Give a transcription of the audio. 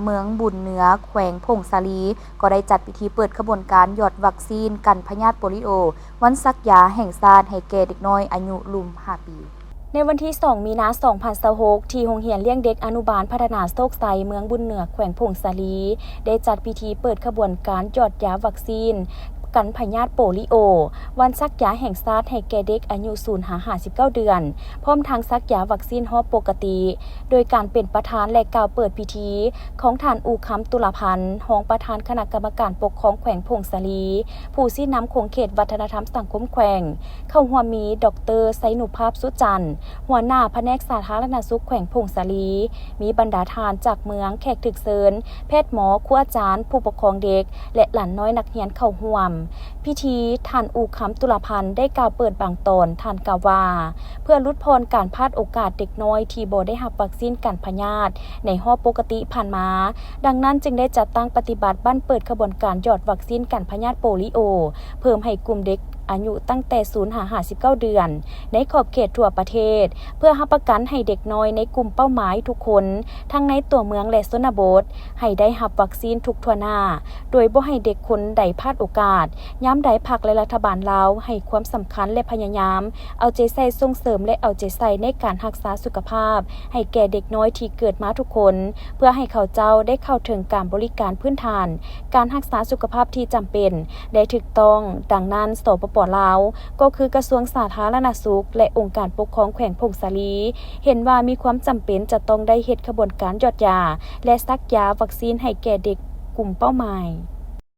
เมืองบุญเหนือแขวงพงสาลีก็ได้จัดพิธีเปิดขบวนการหยอดวัคซีนกันพยาธิโปลิโอวันซักยาแห่งชาติให้แก่เด็กน้อยอายุลุ่ม5 ปีในวันที่ 2 มีนาคม 2026 ที่โรงเรียนเลี้ยงเด็กอนุบาลพัฒนาโชคไซเมืองบุญเหนือแขวงพงสาลีได้จัดพิธีเปิดขบวนการหยอดยาวัคซีนกันพยาธิโปลิโอวันซักยาแห่งชาติให้แก่เด็กอายุ0-59 เดือนพร้อมทางซักยาวัคซีนฮอบปกติโดยการเป็นประธานและกล่าวเปิดพิธีของท่านอู่คำตุลาพันธ์รองประธานคณะกรรมการปกครองแขวงพงสาลีผู้ชี้นำของเขตวัฒนธรรมสังคมแขวงเข้าร่วมมีดร.ไสนุภาพสุจันทร์หัวหน้าแผนกสาธารณสุขแขวงพงสาลีมีบรรดาทานจากเมืองแขกถึกเซินแพทย์หมอครูอาจารย์ผู้ปกครองเด็กและหลานน้อยนักเรียนเข้าร่วมพิธีท่านอู่คำตุลาพันธ์ได้กล่าวเปิดบางตอนท่านกล่าวว่าเพื่อลดพรการพลาดโอกาสเด็กน้อยที่บ่ได้รับวัคซีนกันพยาธิในรอบปกติผ่านมาดังนั้นจึงได้จัดตั้งปฏิบัติบั้นเปิดขบวนการหยอดวัคซีนกันพยาธิโปลิโอเพิ่มให้กลุ่มเด็กอายุตั้งแต่0-59 เดือนในขอบเขตทั่วประเทศเพื่อรับประกันให้เด็กน้อยในกลุ่มเป้าหมายทุกคนทั้งในตัวเมืองและชนบทให้ได้รับวัคซีนทุกทั่วหน้าโดยบ่ให้เด็กคนใดพลาดโอกาสย้ำใดภาคและรัฐบาลลาวให้ความสำคัญและพยายามเอาใจใส่ส่งเสริมและเอาใจใส่ในการรักษาสุขภาพให้แก่เด็กน้อยที่เกิดมาทุกคนเพื่อให้เขาเจ้าได้เข้าถึงการบริการพื้นฐานการรักษาสุขภาพที่จำเป็นและถูกต้องดังนั้นสปป.ลาวก็คือกระทรวงสาธารณสุขและองค์การปกครองแขวงพงสาลีเห็นว่ามีความจำเป็นจะต้องได้เฮ็ดขบวนการหยอดยาและซักยาวัคซีนให้แก่เด็กกลุ่มเป้าหมาย